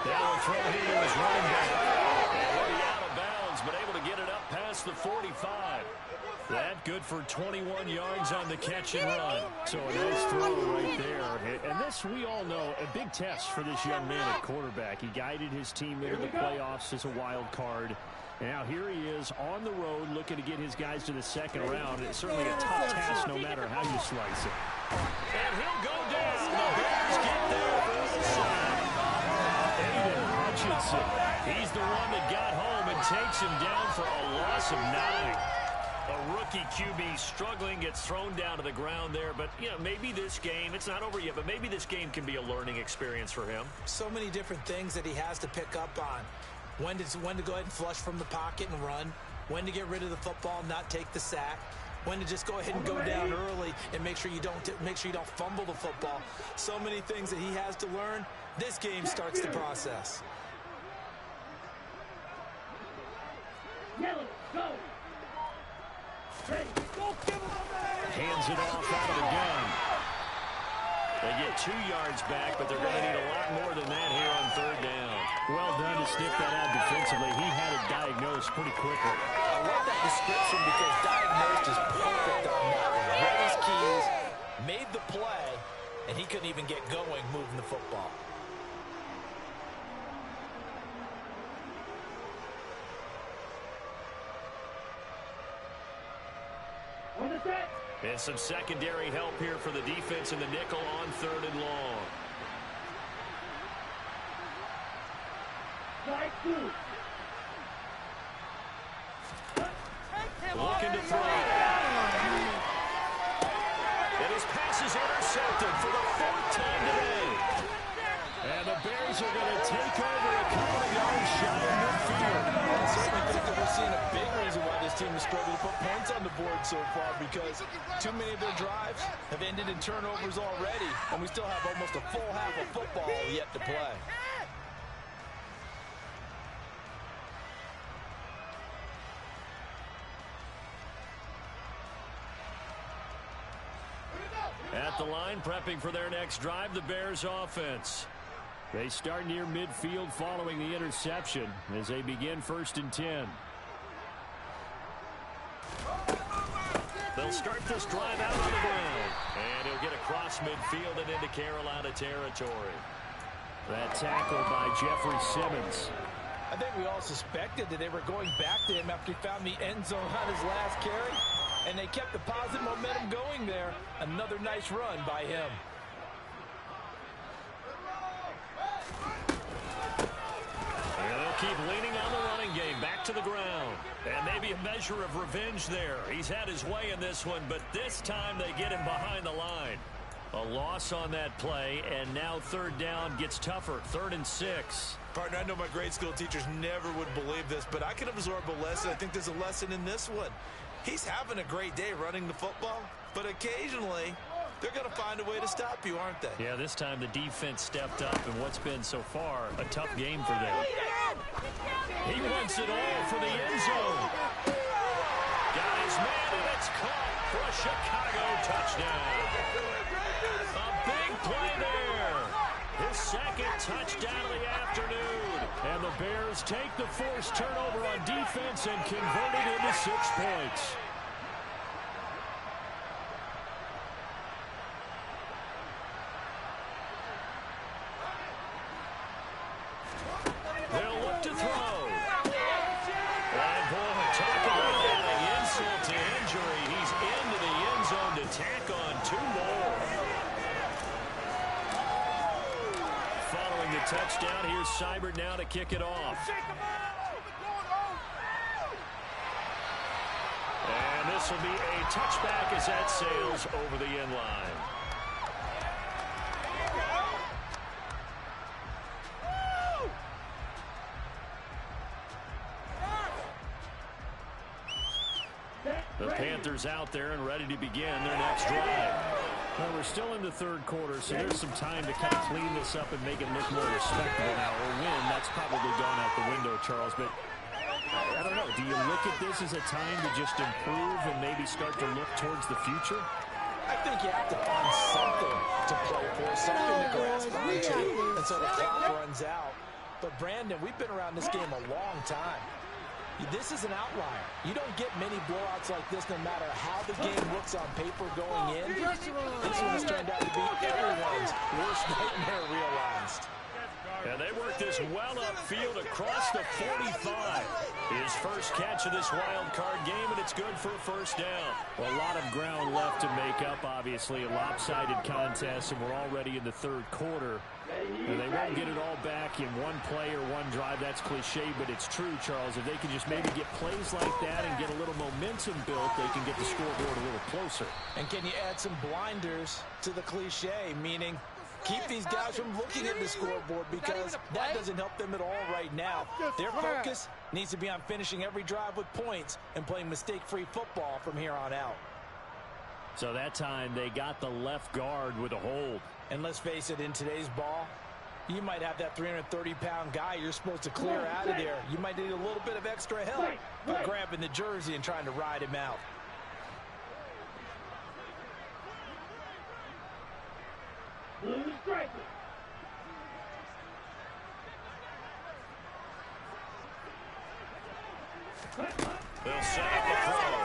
Speaker 4: Now a throw here is running back. Already out of bounds, but able to get it up past the 45. That good for 21 yards on the catch and run. So a nice throw right there. And this, we all know, a big test for this young man at quarterback. He guided his team into the playoffs as a wild card. Now here he is on the road looking to get his guys to the second round. It's certainly a tough task no matter how you slice it. And he'll go down. The Bears get there for the side. Aiden Hutchinson. He's the one that got home and takes him down for a loss of 9. A rookie QB struggling, gets thrown down to the ground there. But, you know, maybe this game, it's not over yet, but maybe this game can be a learning experience for him.
Speaker 6: So many different things that he has to pick up on. When to go ahead and flush from the pocket and run. When to get rid of the football and not take the sack. when to just go ahead and go down early and make sure you don't fumble the football. So many things that he has to learn. This game starts the process.
Speaker 7: Yellow, go. Ready. Go, give him a man.
Speaker 4: Hands it off out of the gun. They get 2 yards back, but they're going to need a lot more than that here on third down. Well done to sniff that out defensively. He had it diagnosed pretty quickly.
Speaker 6: I love that description because diagnosed is perfect on that one. Read his keys, made the play, and he couldn't even get going moving the football.
Speaker 7: On the set.
Speaker 4: And some secondary help here for the defense in the nickel on third and long.
Speaker 7: Strike 2.
Speaker 4: Looking to throw. And his pass is intercepted for the 4th time today. And the Bears are going to take over a couple of yards shy of midfield.
Speaker 6: I certainly think that we're seeing a big reason why this team has struggled to put points on the board so far, because too many of their drives have ended in turnovers already, and we still have almost a full half of football yet to play.
Speaker 4: At the line, prepping for their next drive, the Bears offense. They start near midfield following the interception as they begin 1st and 10. They'll start this drive out on the ground. And he'll get across midfield and into Carolina territory. That tackle by Jeffrey Simmons.
Speaker 6: I think we all suspected that they were going back to him after he found the end zone on his last carry. And they kept the positive momentum going there. Another nice run by him.
Speaker 4: And they'll keep leaning on the running game. Back to the ground. And maybe a measure of revenge there. He's had his way in this one, but this time they get him behind the line. A loss on that play, and now third down gets tougher. 3rd and 6.
Speaker 5: Partner, I know my grade school teachers never would believe this, but I can absorb a lesson. I think there's a lesson in this one. He's having a great day running the football, but occasionally they're going to find a way to stop you, aren't they?
Speaker 4: Yeah, this time the defense stepped up in what's been so far a tough game for them. He wants it all for the end zone. Got his man, and it's caught for a Chicago touchdown. A big play there. His 2nd touchdown of the afternoon. And the Bears take the forced turnover on defense and convert it into 6 points. They'll look to throw. And boy, talk about adding insult to injury. He's into the end zone to tack on 2 more. Following the touchdown, here's Seibert now to kick it off. And this will be a touchback as that sails over the end line. The Panthers out there and ready to begin their next drive. Well, we're still in the 3rd quarter, so there's some time to kind of clean this up and make it look more respectable now. Or win, that's probably gone out the window, Charles. But I don't know. Do you look at this as a time to just improve and maybe start to look towards the future?
Speaker 6: I think you have to find something to play for, something to grasp onto until the clock runs out. But, Brandon, we've been around this game a long time. This is an outlier. You don't get many blowouts like this no matter how the game looks on paper going in. This one has turned out to be everyone's worst nightmare realized.
Speaker 4: And they work this well upfield across the 45. His first catch of this wild card game, and it's good for a 1st down. Well, a lot of ground left to make up, obviously. A lopsided contest, and we're already in the 3rd quarter. And they won't get it all back in one play or one drive. That's cliche, but it's true, Charles. If they can just maybe get plays like that and get a little momentum built, they can get the scoreboard a little closer.
Speaker 6: And can you add some blinders to the cliche, meaning keep these guys from looking at the scoreboard, because that doesn't help them at all right now. Their focus needs to be on finishing every drive with points and playing mistake-free football from here on out.
Speaker 4: So that time they got the left guard with a hold.
Speaker 6: And let's face it, in today's ball, you might have that 330-pound guy you're supposed to clear out of there. You might need a little bit of extra help by grabbing the jersey and trying to ride him out.
Speaker 7: Blue striker.
Speaker 4: They'll set up a throw.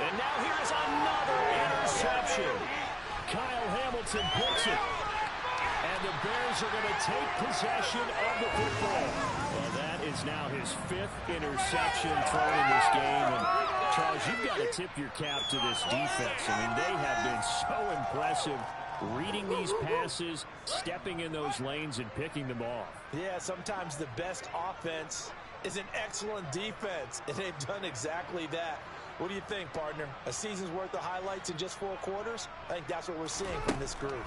Speaker 4: And now here's another interception. Kyle Hamilton picks it. And the Bears are going to take possession of the football. Well, that is now his 5th interception thrown in this game. And, Charles, you've got to tip your cap to this defense. I mean, they have been so impressive reading these passes, stepping in those lanes, and picking them off.
Speaker 6: Yeah, sometimes the best offense is an excellent defense, and they've done exactly that. What do you think, partner? A season's worth of highlights in just 4 quarters? I think that's what we're seeing from this group.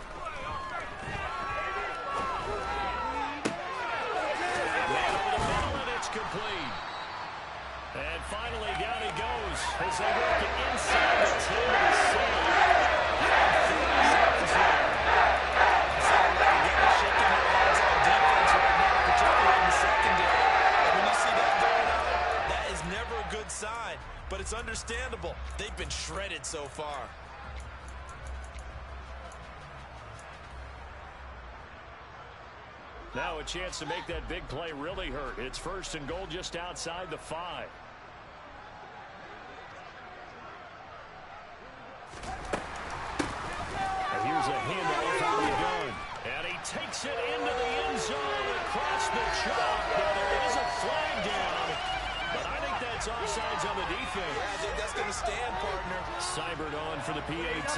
Speaker 4: It's complete. And finally, down he goes as they work it inside the 10 to save. Shaking their heads on defense right now, particularly in the secondary. When you see that going on, that is never a good sign, but it's understandable. They've been shredded so far. Now a chance to make that big play really hurt. It's 1st and goal just outside the 5. And here's a handoff out of the gun. And he takes it into the end zone across the chalk. Now there is a flag down. But I think that's offsides on the defense. Yeah, I think that's going to stand, partner. Seibert on for the PAT.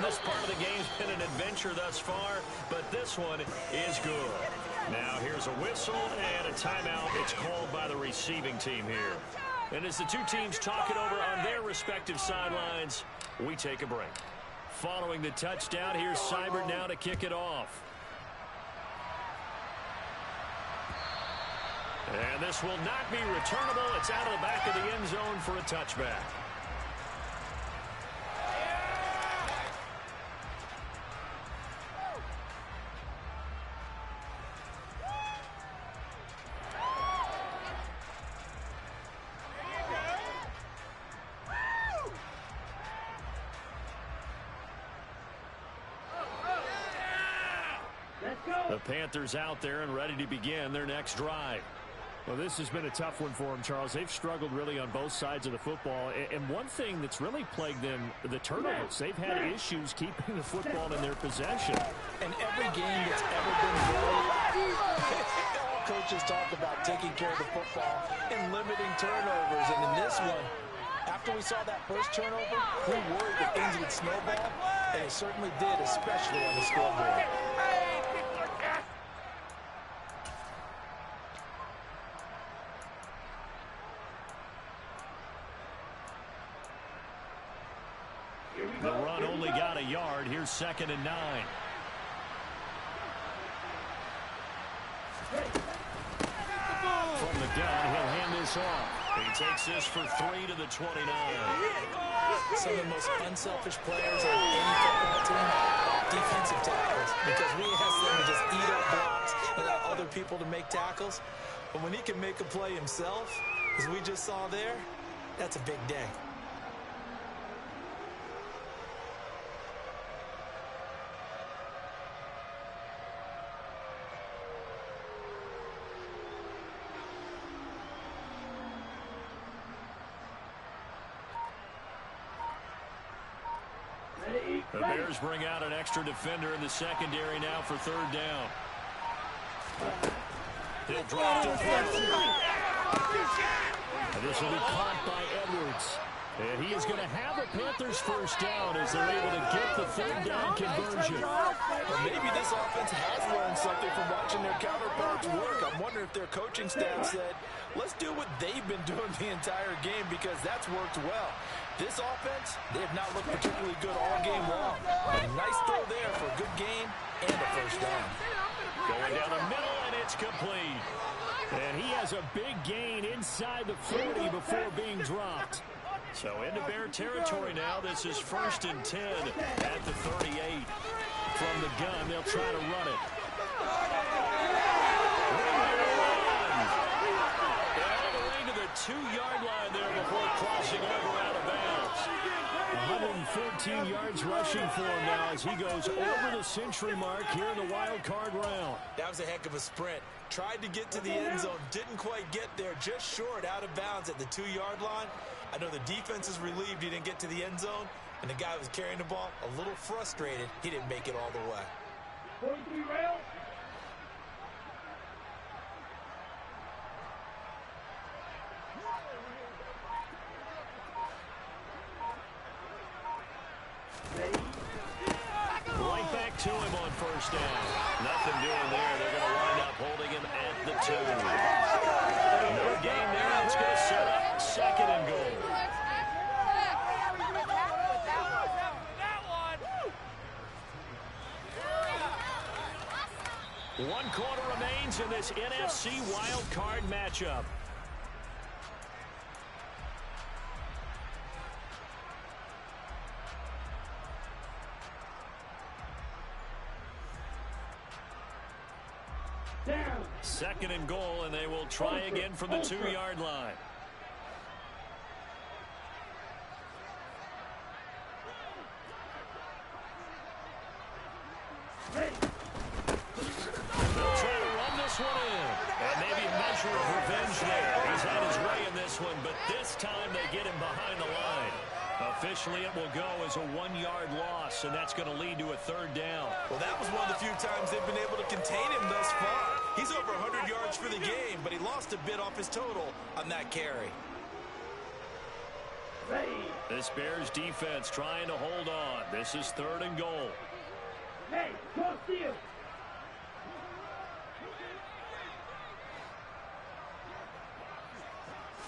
Speaker 4: This part of the game's been an adventure thus far, but this one is good. Now here's a whistle and a timeout. It's called by the receiving team here. And as the two teams talk it over on their respective sidelines, we take a break. Following the touchdown, here's Seibert now to kick it off. And this will not be returnable. It's out of the back of the end zone for a touchback. The Panthers out there and ready to begin their next drive. Well, this has been a tough one for them, Charles. They've struggled really on both sides of the football. And one thing that's really plagued them, the turnovers. They've had issues keeping the football in their possession.
Speaker 6: And every game that's ever been good, all coaches talk about taking care of the football and limiting turnovers. And in this one, after we saw that first turnover, we worried that things would snowball. And it certainly did, especially on the scoreboard.
Speaker 4: The run only got a yard. Here's 2nd and 9. From the gun, he'll hand this off. He takes this for 3 to the 29.
Speaker 6: Some of the most unselfish players on any football team, defensive tackles, because we ask them to just eat up blocks and allow other people to make tackles. But when he can make a play himself, as we just saw there, that's a big day.
Speaker 4: The Bears bring out an extra defender in the secondary now for 3rd down. He'll drop the first. And this will be caught by Edwards. And he is going to have a Panthers first down as they're able to get the 3rd down conversion.
Speaker 6: Well, maybe this offense has learned something from watching their counterparts work. I'm wondering wonder if their coaching staff said, let's do what they've been doing the entire game because that's worked well. This offense, they have not looked particularly good all game long. A nice throw there for a good gain and a first down.
Speaker 4: Going down the middle, and it's complete. And he has a big gain inside the 40 before being dropped. So into Bear territory now. This is 1st and 10 at the 38. From the gun, they'll try to run it. And all the way to the 2-yard line there before crossing over out of bounds. 114 yards rushing for him now as he goes over the century mark here in the wild card round.
Speaker 5: That was a heck of a sprint. Tried to get to the end zone, didn't quite get there, just short out of bounds at the 2-yard line. I know the defense is relieved he didn't get to the end zone, and the guy who was carrying the ball, a little frustrated, he didn't make it all the way.
Speaker 7: 43 rounds.
Speaker 4: Right back to him on first down. Nothing doing there. They're going to wind up holding him at the 2. No gain there. It's going to set up 2nd and goal. One quarter remains in this NFC wild card matchup.
Speaker 7: Down.
Speaker 4: 2nd and goal, and they will try again from the 2-yard line. They'll try to run this one in. And maybe a measure of revenge there. He's had his way in this one, but this time they get him behind the line. Officially, it will go as a 1-yard loss, and that's going to lead to a 3rd down.
Speaker 5: Well, that was one of the few times they've been able to contain him thus far. He's over 100 yards for the game, but he lost a bit off his total on that carry.
Speaker 4: This Bears defense trying to hold on. This is 3rd and goal.
Speaker 7: Hey, cross field.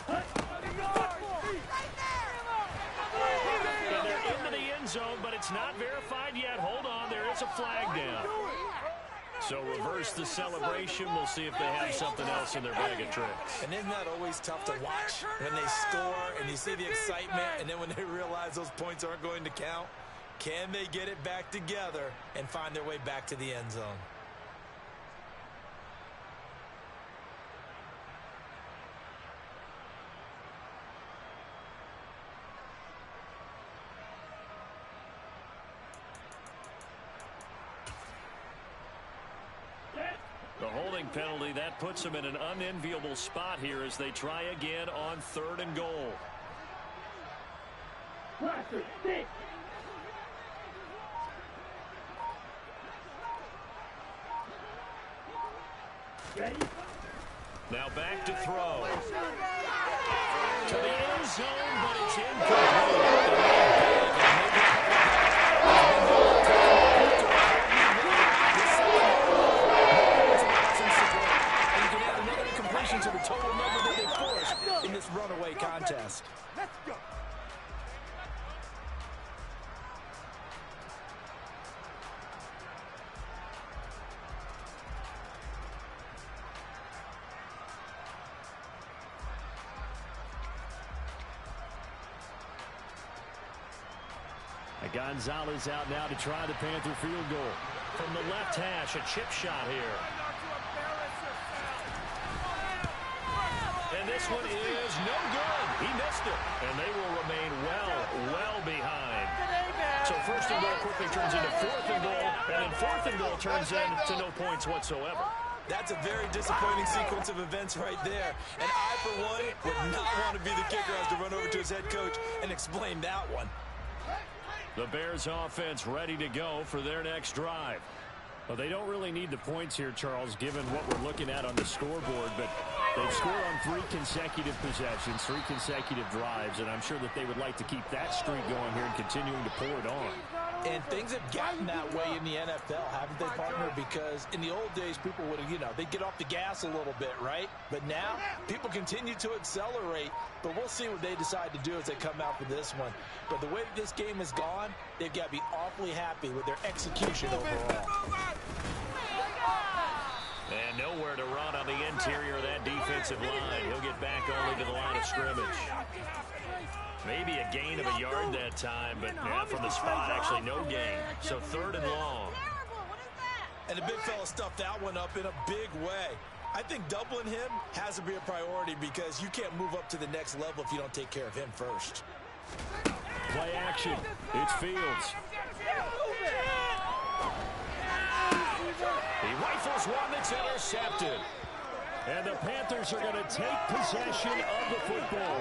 Speaker 4: And they're into the end zone, but it's not verified yet. Hold on, there is a flag down. So reverse the celebration. We'll see if they have something else in their bag of tricks.
Speaker 5: And isn't that always tough to watch when they score and you see the excitement, and then when they realize those points aren't going to count? Can they get it back together and find their way back to the end zone?
Speaker 4: The holding penalty, that puts them in an unenviable spot here as they try again on 3rd and goal.
Speaker 7: Cluster, 6. Ready?
Speaker 4: Now back to throw. To the end zone, but it's incomplete.
Speaker 6: To the total number that they forced in this runaway contest.
Speaker 7: Let's go.
Speaker 4: Gonzalez out now to try the Panther field goal. From the left hash, a chip shot here. And this one is no good. He missed it. And they will remain well behind. So 1st and goal quickly turns into 4th and goal. And then 4th and goal turns into no points whatsoever.
Speaker 5: That's a very disappointing sequence of events right there. And I, for one, would not want to be the kicker as to run over to his head coach and explain that one.
Speaker 4: The Bears offense ready to go for their next drive. Well, they don't really need the points here, Charles, given what we're looking at on the scoreboard, but they've scored on 3 consecutive possessions, 3 consecutive drives, and I'm sure that they would like to keep that streak going here and continuing to pour it on.
Speaker 6: And things have gotten that way in the NFL, haven't they, partner? Because in the old days, people would have, they'd get off the gas a little bit, right? But now, people continue to accelerate. But we'll see what they decide to do as they come out for this one. But the way that this game has gone, they've got to be awfully happy with their execution overall.
Speaker 4: And nowhere to run on the interior of that defensive line. He'll get back only to the line of scrimmage. Maybe a gain of a yard that time, but yeah, from the spot, actually no gain. So 3rd and long.
Speaker 6: And the big fella stuffed that one up in a big way. I think doubling him has to be a priority because you can't move up to the next level if you don't take care of him first.
Speaker 4: Play action. It's Fields. He rifles one that's intercepted. And the Panthers are going to take possession of the football.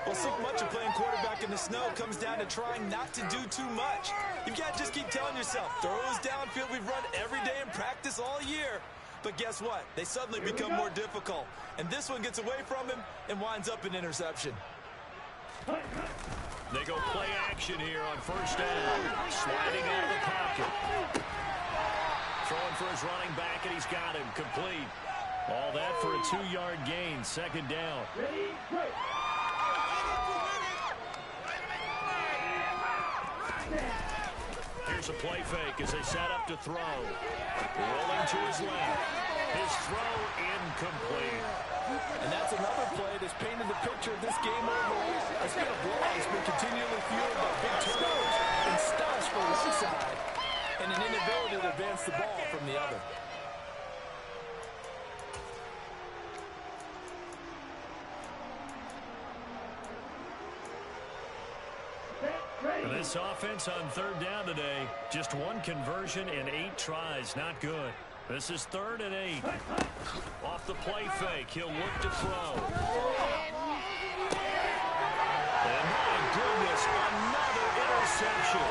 Speaker 6: Well, so much of playing quarterback in the snow comes down to trying not to do too much. You've got to just keep telling yourself, throws downfield we've run every day in practice all year. But guess what? They suddenly become more difficult. And this one gets away from him and winds up an interception.
Speaker 4: They go play action here on 1st down. Sliding out of the pocket. Throwing for his running back, and he's got him complete. All that for a 2-yard gain, 2nd down. Here's a play fake as they set up to throw. Rolling to his left. His throw incomplete.
Speaker 6: And that's another play that's painted the picture of this game overall. It's been a blowout. It's been continually fueled by big turnovers and stops for one side and an inability to advance the ball from the other.
Speaker 4: This offense on 3rd down today, just 1 conversion in 8 tries. Not good. This is 3rd and 8. Off the play fake, he'll look to throw. And my goodness, another interception.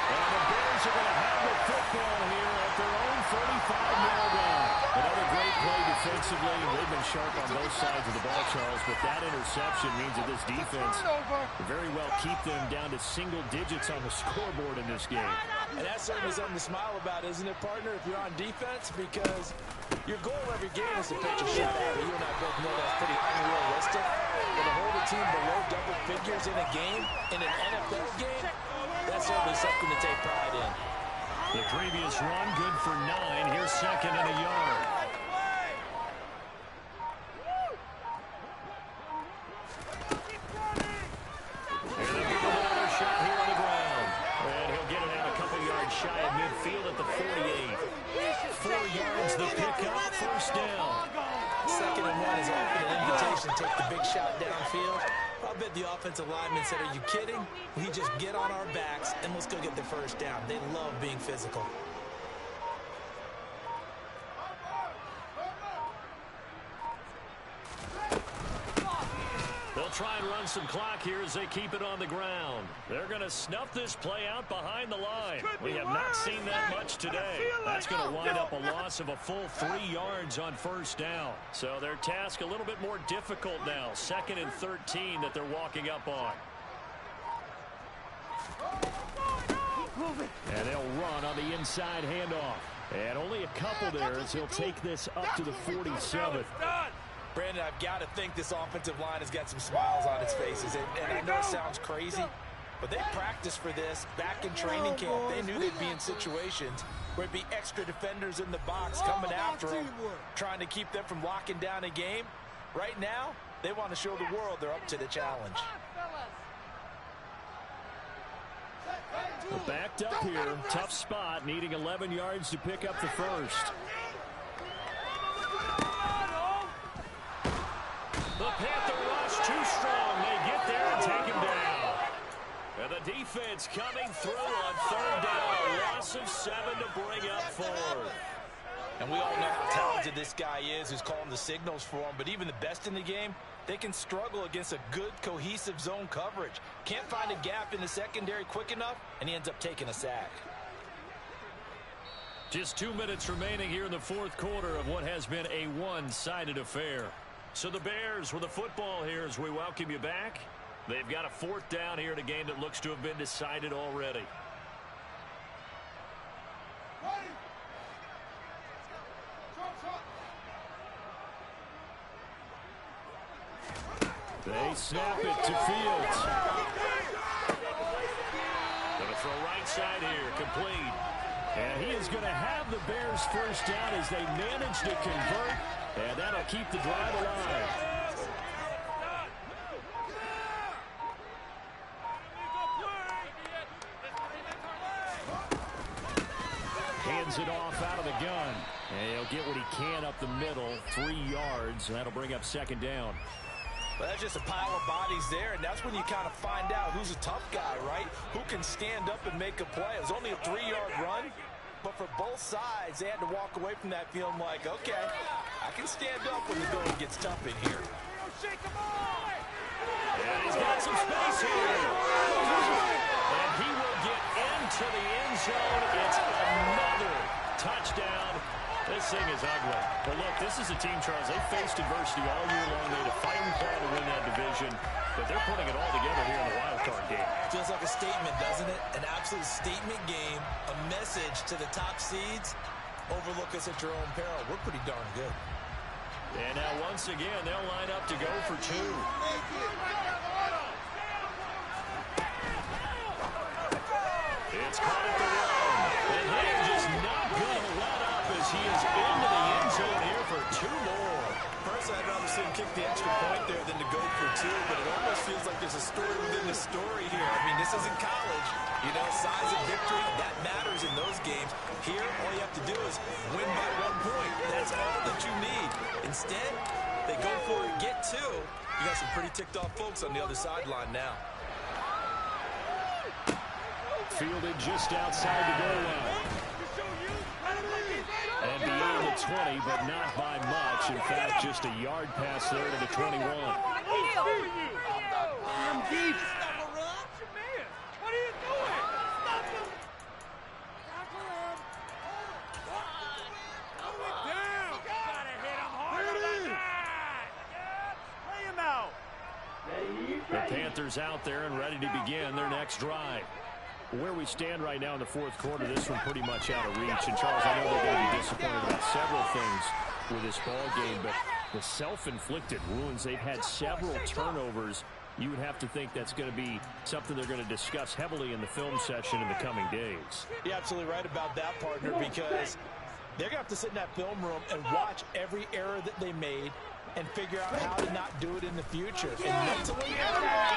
Speaker 4: And the Bears are going to have the football here at their own 35-yard line. Another great play defensively. They've been sharp on both sides of the ball, Charles, but that interception means that this defense will very well keep them down to single digits on the scoreboard in this game.
Speaker 6: And that's certainly something to smile about, isn't it, partner, if you're on defense? Because your goal every game is to pitch a shutout. You and I both know that's pretty unrealistic. But to hold a team below double figures in a game, in an NFL game, that's certainly something to take pride in.
Speaker 4: The previous run, good for 9. Here's 2nd and a yard. And they'll give him another shot here on the ground. And he'll get it out a couple yards shy of midfield at the 48. 4 yards the pickup, 1st down.
Speaker 6: 2nd and 1 is often an invitation to take the big shot downfield. I bet the offensive lineman said, are you kidding? We just get on our backs and let's go get the 1st down. They love being physical.
Speaker 4: They'll try and run some clock here as they keep it on the ground. They're going to snuff this play out behind the line. We have not seen that much today. That's going to wind up a loss of a full 3 yards on 1st down. So their task a little bit more difficult now. 2nd and 13 that they're walking up on. And they'll run on the inside handoff. And only a couple there as he'll take this up to the 47.
Speaker 6: Brandon, I've got to think this offensive line has got some smiles on its faces. And I know it sounds crazy, but they practiced for this back in training camp. They knew they'd be in situations where it'd be extra defenders in the box coming after them, trying to keep them from locking down a game. Right now, they want to show the world they're up to the challenge.
Speaker 4: Well, backed up here, tough spot, needing 11 yards to pick up the 1st. The Panther rush too strong. They get there and take him down. And the defense coming through on 3rd down. Loss of 7 to bring up 4th.
Speaker 6: And we all know how talented this guy is who's calling the signals for him. But even the best in the game, they can struggle against a good, cohesive zone coverage. Can't find a gap in the secondary quick enough, and he ends up taking a sack.
Speaker 4: Just 2 minutes remaining here in the 4th quarter of what has been a one-sided affair. So the Bears with the football here as we welcome you back. They've got a 4th down here in a game that looks to have been decided already. They snap it to Fields. Going to throw right side here, complete. And he is going to have the Bears first down as they manage to convert, and that'll keep the drive alive. Hands it off out of the gun. And he'll get what he can up the middle, 3 yards, and that'll bring up 2nd down.
Speaker 6: Well, that's just a pile of bodies there, and that's when you kind of find out who's a tough guy, right? Who can stand up and make a play. It was only a 3-yard run, but for both sides, they had to walk away from that feeling like, okay, I can stand up when the going gets tough in here.
Speaker 4: And he's got some space here. And he will get into the end zone. It's another touchdown. This thing is ugly. But look, this is a team, Charles, they faced adversity all year long. They had a fighting plan to win that division, but they're putting it all together here in the wild card game.
Speaker 5: Feels like a statement, doesn't it? An absolute statement game, a message to the top seeds. Overlook us at your own peril. We're pretty darn good.
Speaker 4: And now once again, they'll line up to go for 2. It's caught at the run. And they're just not going to let up as he is into the end zone here for 2 more.
Speaker 5: Personally, I'd rather see him kick the extra point there than to go for 2, but it almost feels like there's a story within the story here. I mean, this isn't college. You know, size of victory, that matters in those games. Here, all you have to do is win by 1 point. That's all that you need. Instead, they go for it, get 2. You got some pretty ticked off folks on the other sideline now.
Speaker 4: Fielded just outside the goal line. And beyond the 20, but not by much. In fact, just a yard pass there to the 21.
Speaker 8: I'm deep. What are you doing? Stop him. Tackle him. Throw it down. Gotta hit him hard on that. Play him out.
Speaker 4: The Panthers out there and ready to begin their next drive. Where we stand right now in the 4th quarter, this one pretty much out of reach. And, Charles, I know they're going to be disappointed about several things with this ball game, but the self-inflicted wounds, they've had several turnovers. You would have to think that's going to be something they're going to discuss heavily in the film session in the coming days.
Speaker 6: You're absolutely right about that, partner, because they're going to have to sit in that film room and watch every error that they made and figure out how to not do it in the future. And mentally, I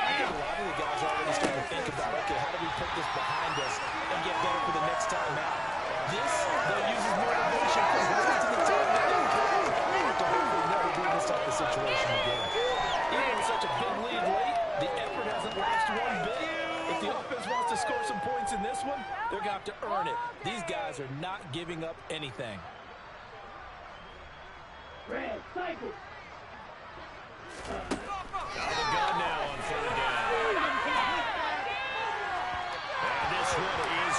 Speaker 6: think a lot of the guys are already starting to think about, okay, how do we put this behind us and get better for the next time out? This, they'll use as motivation because this is the time that they play to hopefully never be in this type of situation again. Even with such a big lead late, the effort hasn't lapsed 1 bit. If the offense wants to score some points in this one, they're going to have to earn it. These guys are not giving up anything.
Speaker 7: Red cycle.
Speaker 4: Out of the gun now on 3rd down. And this one is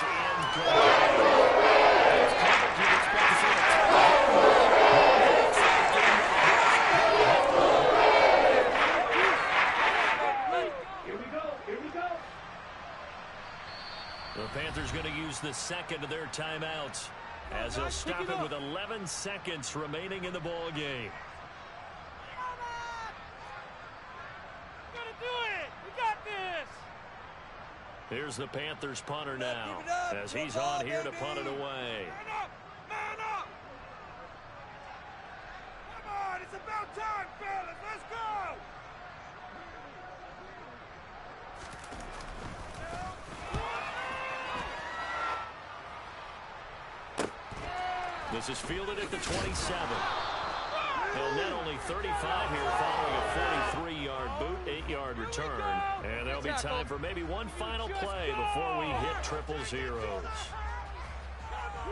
Speaker 7: Here we go. Here we go.
Speaker 4: The Panthers going to use the 2nd of their timeouts as they'll stop it with 11 seconds remaining in the ball game. Here's the Panthers punter now as he's on here to punt it away.
Speaker 8: Man up! Man up! Come on, it's about time, fellas. Let's go!
Speaker 4: This is fielded at the 27. He'll net only 35 here following a 43-yard boot, 8-yard return. And there'll be time for maybe one final play before we hit triple zeros.
Speaker 8: You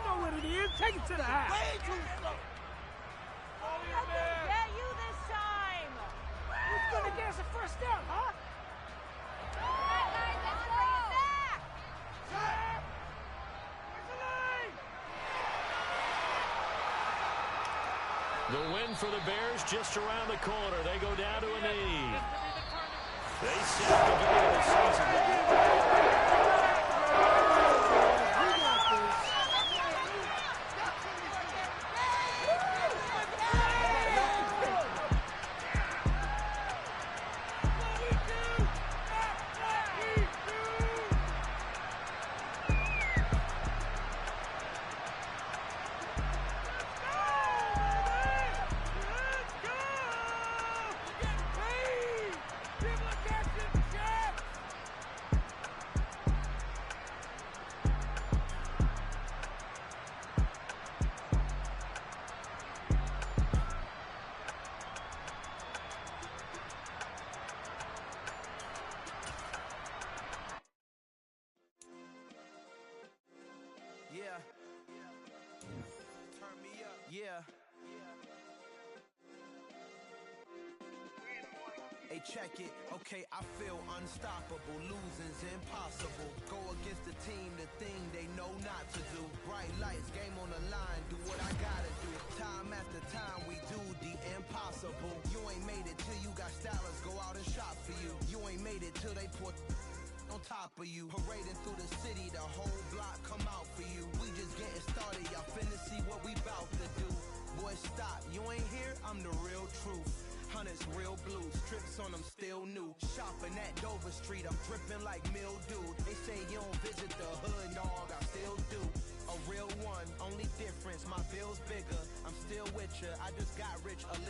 Speaker 8: know what it is. Take it to the house. Way too slow.
Speaker 9: Get you this time.
Speaker 8: Who's going to get us a first down, huh?
Speaker 4: The win for the Bears just around the corner. They go down to a knee. They set the beginning of the season.
Speaker 2: Yeah. Turn me up. Yeah. Hey, check it. Okay, I feel unstoppable. Losing's impossible. Go against the team, the thing they know not to do. Bright lights, game on the line. Do what I gotta do. Time after time, we do the impossible. You ain't made it till you got stylists go out and shop for you. You ain't made it till they put on top of you. Parading through the city, the whole block come out for you. We just getting started, y'all finna see what we bout to do. Boy, stop, you ain't here, I'm the real truth. Hunters real blue, strips on them still new. Shopping at Dover Street, I'm dripping like mildew. They say you don't visit the hood, dog, I still do. A real one, only difference, my bill's bigger. I'm still with ya, I just got rich a little